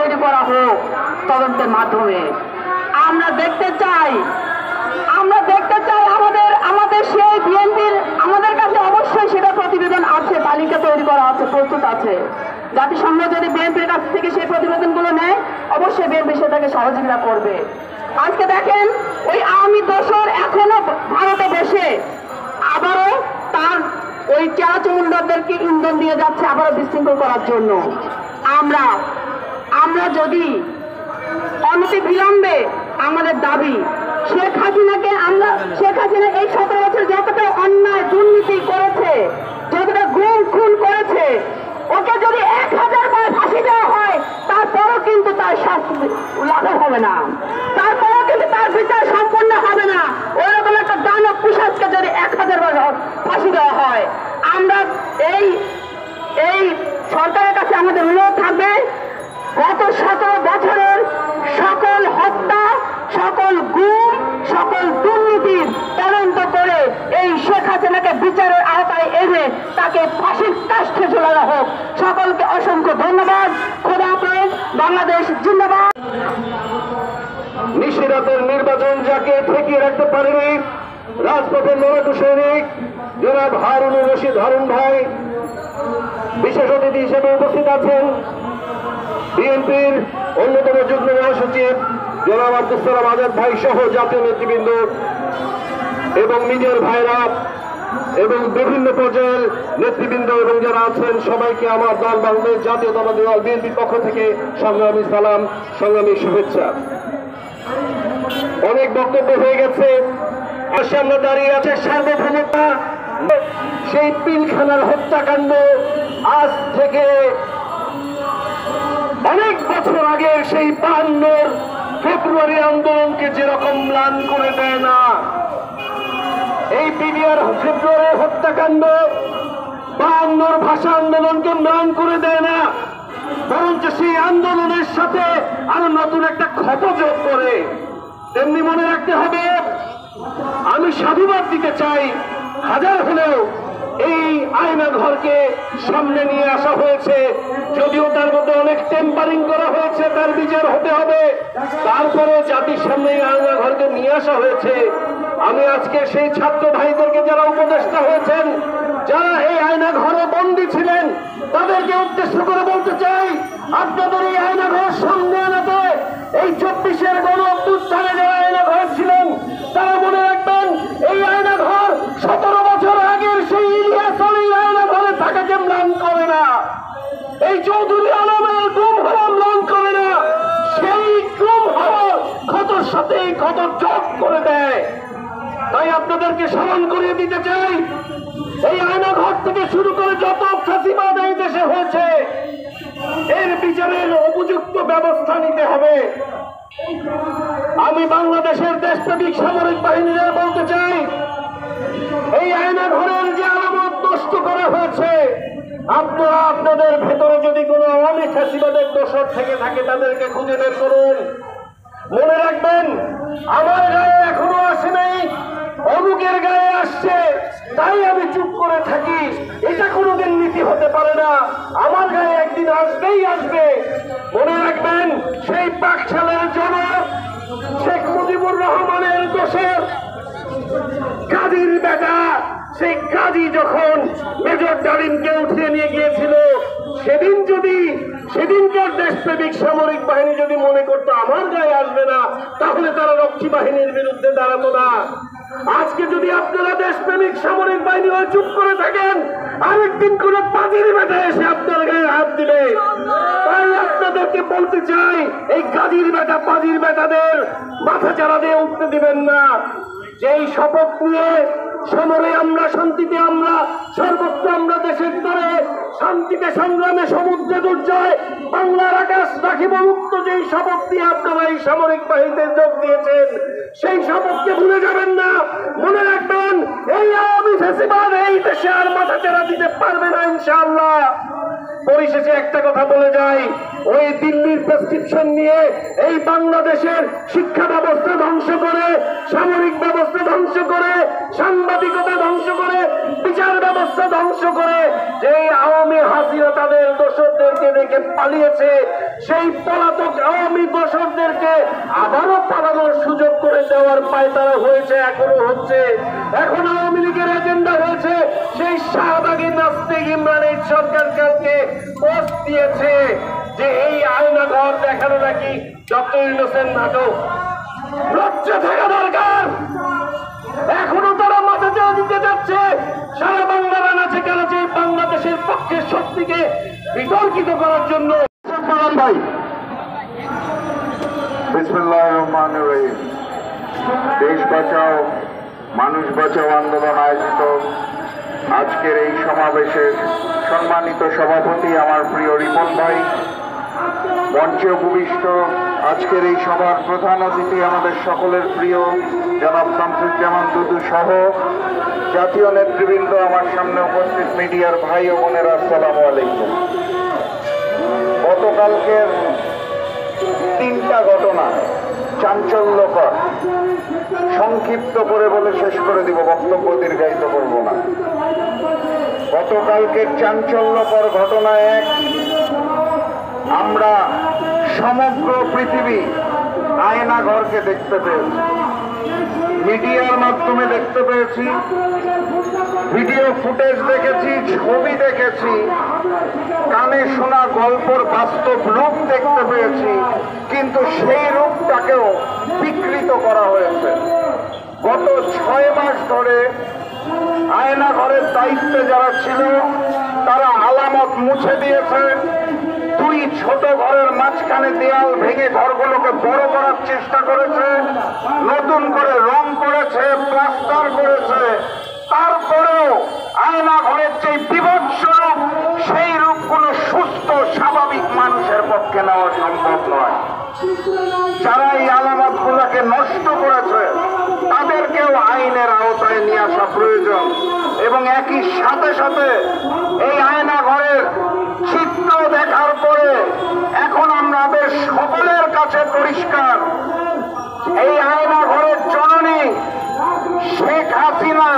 তৈরি করা হোক তদন্তের মাধ্যমে। আমরা দেখতে চাই আমাদের সেই বিএনপির আমাদের কাছে অবশ্যই সেটা প্রতিবেদন আছে, তালিকা তৈরি করা আছে, প্রস্তুত আছে। জাতিসংঘ যদি বিএনপির কাছ থেকে সেই প্রতিবেদনগুলো নেয় অবশ্যই বিএনপি সেটাকে সহযোগিতা করবে। আজকে দেখেন ওই আওয়ামী দোসর এখনো ভারতে বসে আবারও তার ওই চেরাচমুন্ডারদেরকে ইন্ধন দিয়ে যাচ্ছে আবারও বিশৃঙ্খল করার জন্য। আমরা যদি অনতি বিলম্বে আমাদের দাবি শেখ হাসিনা এই 17 বছর যতটা অন্যায় দুর্নীতি করেছে, যতটা গুম খুন করেছে, ওকে যদি 1000 বার ফাঁসি দেওয়া হয় তারপরও কিন্তু তার শাস্তি লাঘব হবে না, তারপরও কিন্তু তার বিচার সম্পূর্ণ হবে না। ওরকম একটা দানব পিশাচকে যদি 1000 বার ফাঁসি দেওয়া হয়, আমরা এই সরকারের কাছে আমাদের অনুরোধ থাকবে গত 17 বছরের সকল হত্যা, সকল গুম, সকল দুর্নীতির তদন্ত করে এই শেখ হাসিনাকে বিচারের আওতায় এনে তাকে ফাঁসির কাষ্ঠে ঝোলানো হোক। সকলকে অসংখ্য ধন্যবাদ। খোদা হাফেজ। বাংলাদেশ জিন্দাবাদ। নিশিরাতের নির্বাচন যাকে ঠেকিয়ে রাখতে পারেনি রাজপথের লড়াকু সৈনিক জনাব হারুনুর রশিদ হারুন ভাই বিশেষ অতিথি হিসেবে উপস্থিত আছেন। বিএনপির অন্যতম যুগ্ম মহাসচিব জনাব আব্দুল সালাম আজাদ ভাই সহ জাতীয় নেতৃবৃন্দ এবং নিজের ভাইরা এবং বিভিন্ন পর্যায়ের নেতৃবৃন্দ এবং যারা আছেন সবাইকে আমার দল বাংলাদেশ জাতীয়তাবাদী দল বিএনপির পক্ষ থেকে সংগ্রামী সালাম, সংগ্রামী শুভেচ্ছা। অনেক বক্তব্য হয়ে গেছে। সামনে দাঁড়িয়ে আছে সার্বভৌমতা, সেই পিলখানার হত্যাকাণ্ড আজ থেকে অনেক বছর আগে সেই 52 ফেব্রুয়ারি আন্দোলনকে যেরকম ম্লান করে দেয় না, এই বিডিআর ফেব্রুয়ারি হত্যাকাণ্ড 52 ভাষা আন্দোলনকে ম্লান করে দেয় না, বরঞ্চ সেই আন্দোলনের সাথে আরো নতুন একটা ক্ষত যোগ করে। তেমনি মনে রাখতে হবে, আমি সাধুবাদ দিতে চাই, হাজার হলেও এই আয়না ঘরকে সামনে নিয়ে আসা হয়েছে, যদিও তার মধ্যে অনেক টেম্পারিং করা হয়েছে, তার বিচার হতে হবে, তারপরে জাতির সামনে এই আয়না ঘরকে নিয়ে আসা হয়েছে। আমি আজকে সেই ছাত্র ভাইদেরকে যারা উপদেষ্টা হয়েছেন, যারা এই আয়না ঘরে বন্দী ছিলেন, তাদেরকে উদ্দেশ্য করে বলতে চাই, আপনাদের এই আয়না ঘর সামনে আনাতে এই 24-এর গণ অভ্যুত্থানে যারা আয়না ঘর ছিলেন তারা মনে রাখবেন, এই আয়না ঘর 17 বছর আগের সেই ইলিয়াস আলীর আয়না ঘরে থাকাকে ম্লান করে না, এই চৌধুরী আলমের গুম হওয়া ম্লান করে না, সেই গুম হওয়া ক্ষতর সাথে এই ক্ষত যোগ করে দেয়। তাই আপনাদেরকে স্মরণ করিয়ে দিতে চাই, এই আয়না ঘর থেকে শুরু করে যত ফাঁসিবাদ এই দেশে হয়েছে এর বিচারের উপযুক্ত ব্যবস্থা নিতে হবে। আমি বাংলাদেশের দেশপ্রেমিক সামরিক বাহিনীরা বলতে চাই, এই আয়না ঘরের যে আলামত নষ্ট করা হয়েছে, আপনারা আপনাদের ভেতরে যদি কোনো আওয়ামী ফাঁসিবাদের দোষর থেকে থাকে তাদেরকে খুঁজে বের করুন। মনে রাখবেন, আমার গায়ে এখনো আসে নাই, অমুকের গায়ে আসছে তাই আমি চুপ করে থাকি, এটা কোনোদিন নীতি হতে পারে না। আমার গায়ে একদিন আসবেই আসবে। মনে রাখবেন, সেই পাকশালের জনক শেখ মুজিবুর রহমানের দোষের কাজীর বেটা, সেই কাজী যখন মেজর ডালিমকে উঠিয়ে নিয়ে গিয়েছিল, সেদিনকার দেশপ্রেমিক সামরিক বাহিনী যদি মনে করতো আমার গায়ে আসবে না, তাহলে তারা রক্ষী বাহিনীর বিরুদ্ধে দাঁড়াতো না। আজকে যদি আপনারা দেশপ্রেমিক সামরিক বাহিনী হয়ে চুপ করে থাকেন, আরেকদিন কোন পাজির বেটা এসে আপনার গায়ে হাত দিবে। তাই আপনাদেরকে বলতে চাই, এই কাজীর বেটা পাজির বেটাদের মাথা চারা দিয়ে উঠতে দিবেন না। যেই শপথ নিয়ে সমরে আমরা, শান্তিতে আমরা, সর্বত্র আমরা দেশের তরে শান্তিতে সংগ্রামে সমুদ্রে দুর্জয় বাংলার আকাশ রাখিব মুক্ত, যেই শপথ দিয়ে আপনারা এই সামরিক বাহিনীতে যোগ দিয়েছেন, সেই শপথকে ভুলে যাবেন না। মনে রাখবেন, এই আওয়ামী ফ্যাসিবাদ এই দেশে আর মাথা চেরা দিতে পারবে না ইনশাআল্লাহ। পরিশেষে একটা কথা বলে যাই, ওই দিল্লির প্রেসক্রিপশন নিয়ে এই বাংলাদেশের শিক্ষা ব্যবস্থা ধ্বংস করে, সামরিক ব্যবস্থা ধ্বংস করে, সাংবাদিকতা ধ্বংস করে, বিচার ব্যবস্থা ধ্বংস করে যে আওয়ামী হাসিনা তাদের দোষরদেরকে দেখে পালিয়েছে, সেই পলাতক আওয়ামী দোষরদেরকে আবারও পালানোর সুযোগ করে দেওয়ার পায়তারা হয়েছে, এখনো হচ্ছে। এখন আওয়ামী লীগের এজেন্ডা হয়েছে সেই শাহবাগী নাস্তিক ইমরান এই সরকারকে পোস্ট দিয়েছে যে এই আয়না ঘর দেখানো নাকি ডক্টর ইউনূসের নাটক। লজ্জা থাকা দরকার। এখনো তারা মাথা চাওয়া দিতে যাচ্ছে সারা বাংলার আনাচে কানাচে বাংলাদেশের পক্ষের শক্তিকে বিতর্কিত করার জন্য। ভাই বিসমিল্লাহির রহমানির রহিম। দেশ বাঁচাও মানুষ বাঁচাও আন্দোলন আয়োজিত আজকের এই সমাবেশের সম্মানিত সভাপতি আমার প্রিয় রিপন ভাই, মঞ্চে উপবিষ্ট আজকের এই সভার প্রধান অতিথি আমাদের সকলের প্রিয় জনাব শামসুজ্জামান দুদু সহ জাতীয় নেতৃবৃন্দ, আমার সামনে উপস্থিত মিডিয়ার ভাই ও বোনেরা, আসসালামু আলাইকুম। গতকালকের 3টা ঘটনা চাঞ্চল্যকর, সংক্ষিপ্ত করে বলে শেষ করে দিব, বক্তব্য দীর্ঘায়িত করব না। গতকালকের চাঞ্চল্যকর ঘটনা এক, আমরা সমগ্র পৃথিবী আয়না ঘরকে দেখতে পেয়েছি, মিডিয়ার মাধ্যমে দেখতে পেয়েছি, ভিডিও ফুটেজ দেখেছি, ছবি দেখেছি, কানে শোনা গল্পর বাস্তব রূপ দেখতে পেয়েছি, কিন্তু সেই রূপটাকেও বিকৃত করা হয়েছে। গত 6 মাস ধরে আয়না ঘরের দায়িত্বে যারা ছিল তারা আলামত মুছে দিয়েছে, 2 ছোট ঘরের মাঝখানে দেয়াল ভেঙে ঘরগুলোকে বড় করার চেষ্টা করেছে, নতুন করে রং করেছে, প্লাস্টার করেছে। তারপরেও আয়না ঘরের যে বিভৎস রূপ, সেই রূপ কোনো সুস্থ স্বাভাবিক মানুষের পক্ষে নেওয়া সম্ভব নয়। যারা এই আলামতগুলোকে নষ্ট করেছে তাদেরকেও আইনের আওতায় নিয়ে আসা প্রয়োজন, এবং একই সাথে সাথে এই আয়না ঘরের চিত্র দেখার পরে এখন আমাদের সকলের কাছে পরিষ্কার, এই আয়না ঘরের জননী শেখ হাসিনা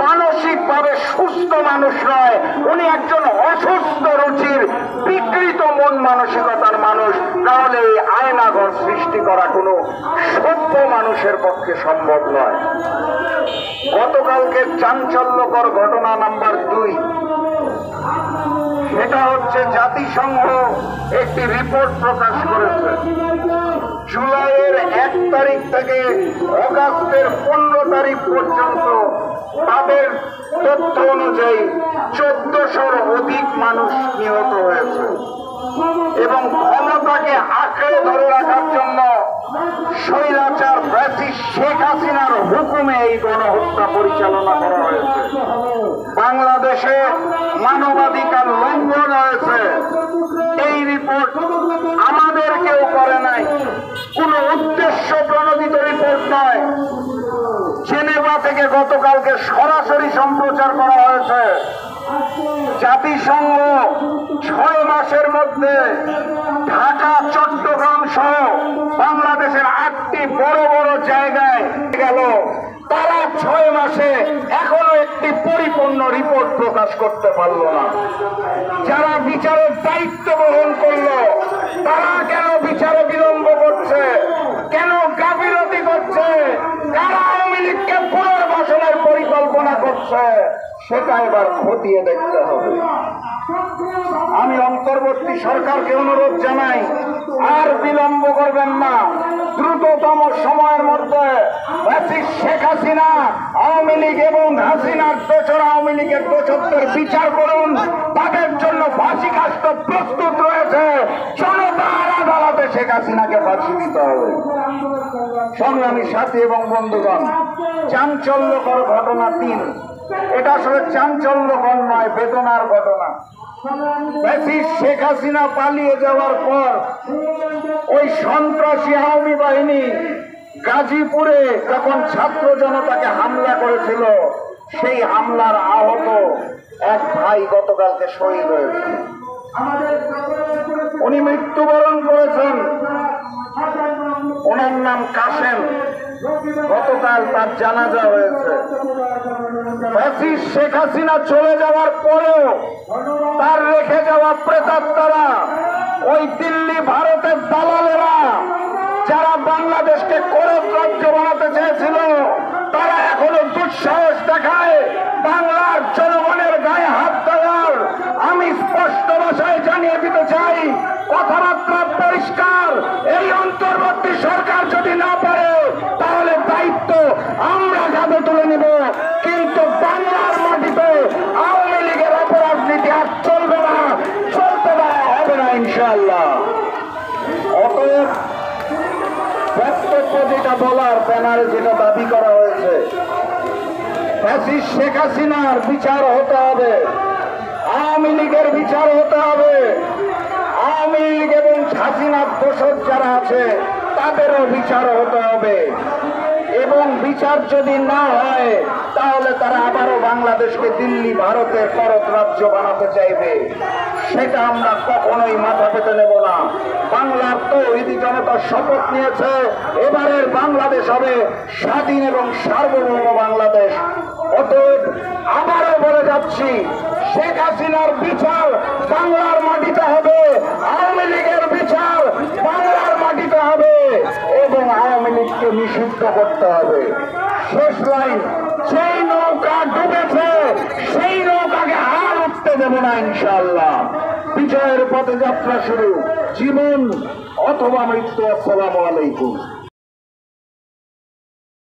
মানসিকভাবে সুস্থ মানুষ নয়, উনি একজন অসুস্থ রুচির বিকৃত মন মানসিকতার মানুষ। তাহলে এই আয়না ঘর সৃষ্টি করা কোনো সভ্য মানুষের পক্ষে সম্ভব নয়। গতকালকে চাঞ্চল্যকর ঘটনা নাম্বার 2, সেটা হচ্ছে জাতিসংঘ একটি রিপোর্ট প্রকাশ করেছে। জুলাইয়ের 1 তারিখ থেকে অগাস্টের 15 তারিখ পর্যন্ত তাদের তথ্য অনুযায়ী 1400-র অধিক মানুষ নিহত হয়েছে, এবং ক্ষমতাকে আঁকড়ে ধরে রাখার জন্য স্বৈরাচার ফ্যাসিস্ট শেখ হাসিনার হুকুমে এই গণহত্যা পরিচালনা করা হয়েছে। বাংলাদেশে মানবাধিকার লঙ্ঘন হয়েছে। এই রিপোর্ট আমাদের কেউ করে নাই, কোনো উদ্দেশ্য প্রণোদিত রিপোর্ট নয়। জেনেভা থেকে গতকালকে সরাসরি সম্প্রচার করা হয়েছে। জাতিসংঘ 6 মাসের মধ্যে ঢাকা, চট্টগ্রাম সহ বাংলাদেশের 8টি বড় বড় জায়গায় গেল, তারা 6 মাসে এখনো একটি পরিপূর্ণ রিপোর্ট প্রকাশ করতে পারল না। যারা বিচারের দায়িত্ব বহন করলো তারা কেন বিচারে বিলম্ব করছে, কেন গাফিলতি করছে, কারা আওয়ামী লীগকে পুনর্বাসনের পরিকল্পনা করছে, সেটা এবার খতিয়ে দেখতে হবে। আমি অন্তর্বর্তী সরকারকে অনুরোধ জানাই, আর বিলম্ব করবেন না, দ্রুততম সময়ের মধ্যে শেখ হাসিনা, আওয়ামী লীগ এবং হাসিনার দোসর আওয়ামী লীগের দোসরদের বিচার করুন। তাদের জন্য ফাঁসি কাস্ট প্রস্তুত রয়েছে। জনতার আদালতে শেখ হাসিনাকে ফাঁসি দিতে হবে। সংগ্রামী সাথী এবং বন্ধুগণ, চাঞ্চল্যকর ঘটনা 3, এটা আসলে চাঞ্চল্যকর নয়, বেদনার ঘটনা। শেখ হাসিনা পালিয়ে যাওয়ার পর ওই সন্ত্রাসী আওয়ামী বাহিনী গাজীপুরে যখন ছাত্র জনতাকে হামলা করেছিল, সেই হামলার আহত এক ভাই গতকালকে শহীদ হয়েছে। উনি মৃত্যুবরণ করেছেন। ওনার নাম কাশেম। গতকাল তার জানাজা হয়েছে। ফ্যাসিস্ট শেখ হাসিনা চলে যাওয়ার পরেও তার রেখে যাওয়া প্রেতাত্মারা, ওই দিল্লি ভারতের দালালেরা যারা বাংলাদেশকে করদ রাজ্য বানাতে চেয়েছিল, তারা এখনো দুঃসাহস দেখায় বাংলার জনগণের গায়ে হাত দেওয়ার। আমি স্পষ্ট ভাষায় জানিয়ে দিতে চাই, কথাবার্তা পরিষ্কার। এই অন্তর্বর্তী সরকার যদি না পারে, তাহলে দায়িত্ব আমরা কাঁধে তুলে নিব। কিন্তু বাংলার মাটিতে আওয়ামী লীগের অপরাজনীতি আর চলবে না, চলতে দেওয়া হবে না ইনশাআল্লাহ। অতএব বক্তব্য যেটা বলার, ব্যানারে যেটা দাবি করা হয়েছে, ফ্যাসিস্ট শেখ হাসিনার বিচার হতে হবে, আওয়ামী লীগের বিচার হতে হবে, আওয়ামী লীগ এবং হাসিনার দোষর যারা আছে তাদেরও বিচার হতে হবে। এবং বিচার যদি না হয়, তাহলে তারা আবারও বাংলাদেশকে দিল্লি ভারতের করদ রাজ্য বানাতে চাইবে। সেটা আমরা কখনোই মাথা পেতে নেব না। বাংলার তৌহিদি জনতা শপথ নিয়েছে, এবারের বাংলাদেশ হবে স্বাধীন এবং সার্বভৌম বাংলাদেশ। অতএব আবারও বলে যাচ্ছি, শেখ হাসিনার বিচার বাংলার মাটিতে হবে, আওয়ামী লীগের বিচার বাংলার মাটিতে হবে এবং আওয়ামী লীগকে নিষিদ্ধ করতে হবে। শেষ লাইন, সেই নৌকা ডুবেছে, সেই নৌকাকে আর উঠতে দেব না ইনশাআল্লাহ। বিজয়ের পথে যাত্রা শুরু, জীবন অথবা মৃত্যু। আসসালামু আলাইকুম।